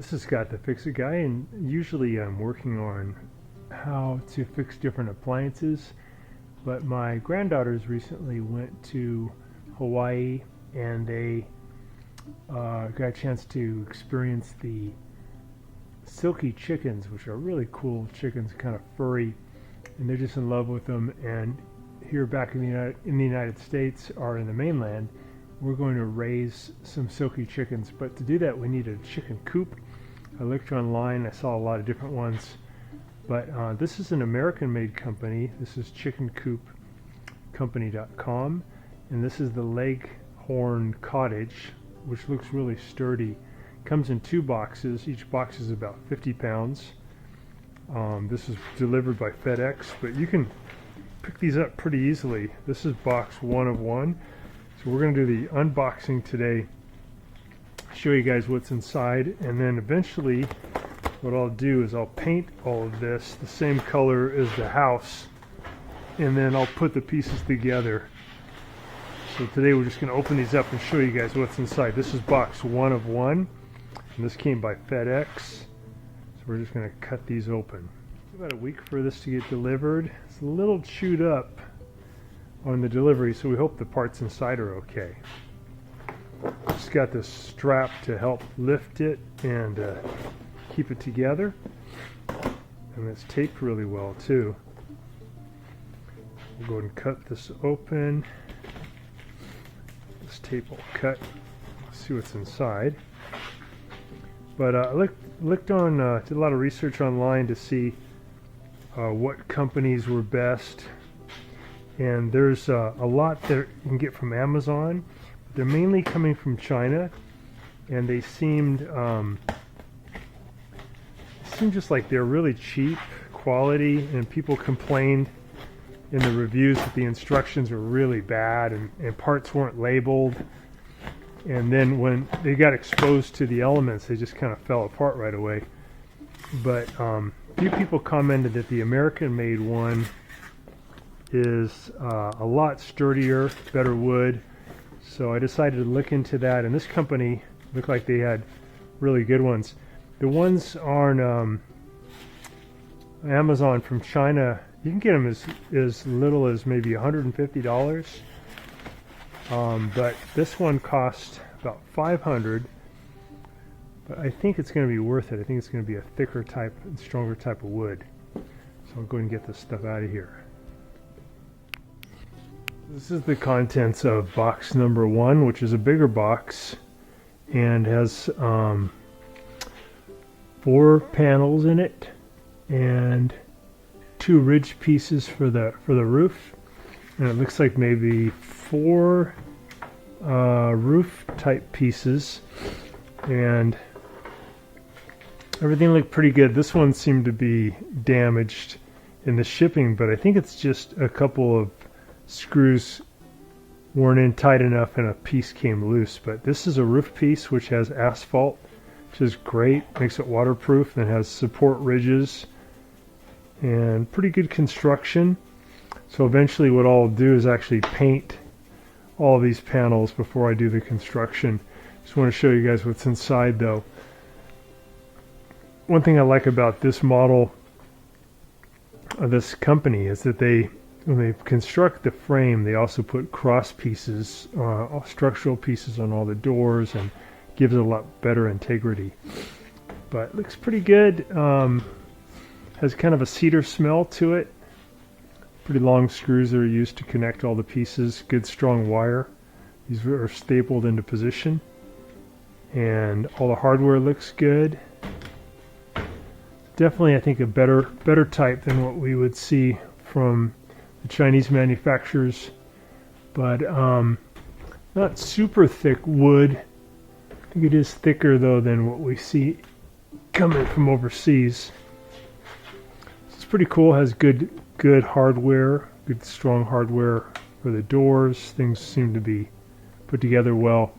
This is Scott, the Fix-It Guy, and usually I'm working on how to fix different appliances, but my granddaughters recently went to Hawaii and they got a chance to experience the silky chickens, which are really cool chickens, kind of furry, and they're just in love with them. And here back in the United States, or in the mainland, we're going to raise some silky chickens, but to do that we need a chicken coop. I looked online, I saw a lot of different ones, but this is an American-made company. This is chickencoopcompany.com, and this is the Leghorn Cottage, which looks really sturdy. Comes in 2 boxes. Each box is about 50 pounds. This is delivered by FedEx, but you can pick these up pretty easily. This is box 1 of 1. So we're going to do the unboxing today, show you guys what's inside, and then eventually what I'll do is I'll paint all of this the same color as the house, and then I'll put the pieces together. So today we're just going to open these up and show you guys what's inside. This is box 1 of 1, and this came by FedEx. So we're just going to cut these open. It's about a week for this to get delivered. It's a little chewed up on the delivery, so we hope the parts inside are okay. Just got this strap to help lift it and keep it together, and it's taped really well too. We'll go ahead and cut this open. This tape will cut. Let's see what's inside. But I looked on, did a lot of research online to see what companies were best. And there's a lot that you can get from Amazon. They're mainly coming from China, and they seemed just like they're really cheap quality, and people complained in the reviews that the instructions were really bad and parts weren't labeled. And then when they got exposed to the elements, they just kind of fell apart right away. But a few people commented that the American-made one is a lot sturdier, better wood. So I decided to look into that, and this company looked like they had really good ones. The ones on Amazon from China, you can get them as little as maybe $150, but this one cost about $500. But I think it's going to be worth it. I think it's going to be a thicker type and stronger type of wood. So I'll go ahead and get this stuff out of here. This is the contents of box number 1, which is a bigger box and has 4 panels in it and 2 ridge pieces for the roof, and it looks like maybe 4 roof type pieces, and everything looked pretty good. This one seemed to be damaged in the shipping, but I think it's just a couple of screws worn in tight enough and a piece came loose. But this is a roof piece which has asphalt, which is great, makes it waterproof, and has support ridges and pretty good construction. So eventually what I'll do is actually paint all these panels before I do the construction. Just want to show you guys what's inside though. One thing I like about this model of this company is that when they construct the frame, they also put cross pieces, structural pieces on all the doors, and gives it a lot better integrity. But it looks pretty good. Has kind of a cedar smell to it. Pretty long screws that are used to connect all the pieces. Good strong wire. These are stapled into position. And all the hardware looks good. Definitely, I think, a better type than what we would see from the Chinese manufacturers, but not super thick wood. I think it is thicker though than what we see coming from overseas. It's pretty cool. Has good hardware, good strong hardware for the doors. Things seem to be put together well.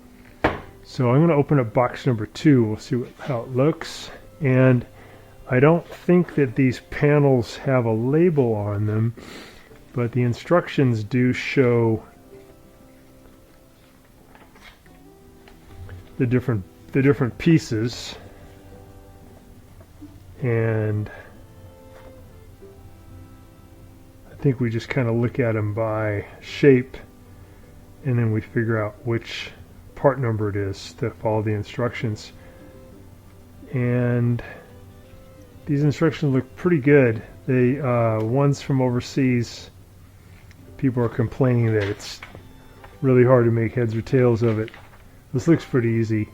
So I'm going to open up box number 2. We'll see how it looks. And I don't think that these panels have a label on them, but the instructions do show the different pieces. and I think we just kind of look at them by shape, and then we figure out which part number it is to follow the instructions. And these instructions look pretty good. They ones from overseas, people are complaining that it's really hard to make heads or tails of it. This looks pretty easy,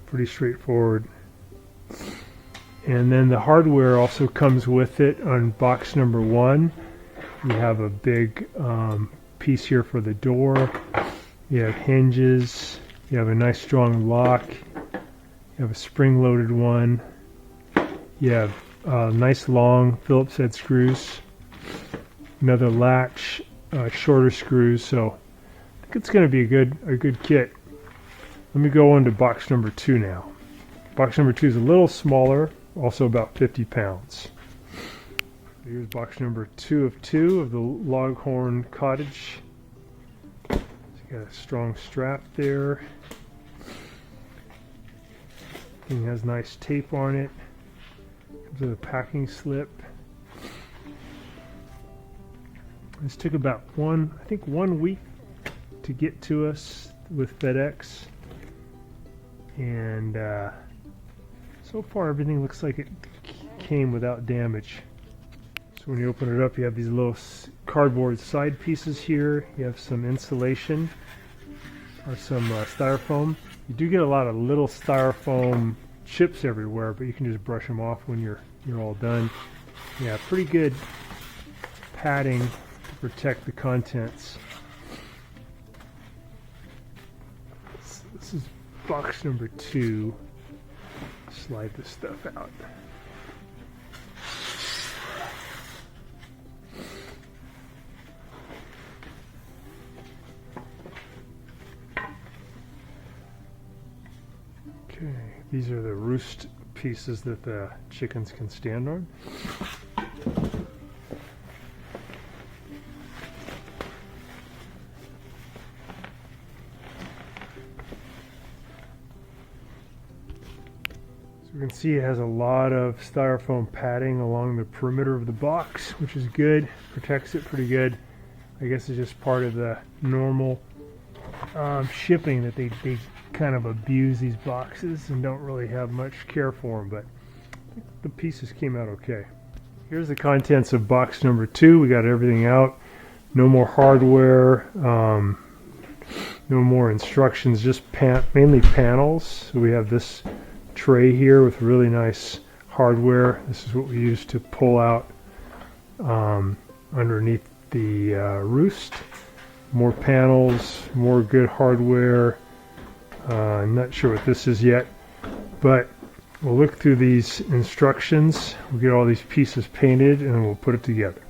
pretty straightforward. And then the hardware also comes with it on box number 1. You have a big piece here for the door. You have hinges. You have a nice strong lock. You have a spring-loaded one. You have nice long Phillips head screws. Another latch, shorter screws. So I think it's going to be a good kit. Let me go on to box number 2 now. Box number 2 is a little smaller, also about 50 pounds. Here's box number 2 of 2 of the Longhorn Cottage. It's got a strong strap there. Thing has nice tape on it. Comes with a packing slip. This took about I think 1 week to get to us with FedEx. And so far everything looks like it came without damage. So when you open it up, you have these little cardboard side pieces here. You have some insulation or some styrofoam. You do get a lot of little styrofoam chips everywhere, but you can just brush them off when you're all done. Yeah, pretty good padding to protect the contents. This is box number 2. Slide this stuff out. Okay, these are the roost pieces that the chickens can stand on. You can see it has a lot of styrofoam padding along the perimeter of the box, which is good. Protects it pretty good. I guess it's just part of the normal shipping that they kind of abuse these boxes and don't really have much care for them, but I think the pieces came out okay. Here's the contents of box number 2. We got everything out. No more hardware, no more instructions, just mainly panels. So we have this tray here with really nice hardware. This is what we use to pull out underneath the roost. More panels, more good hardware. I'm not sure what this is yet, but we'll look through these instructions. We'll get all these pieces painted and we'll put it together.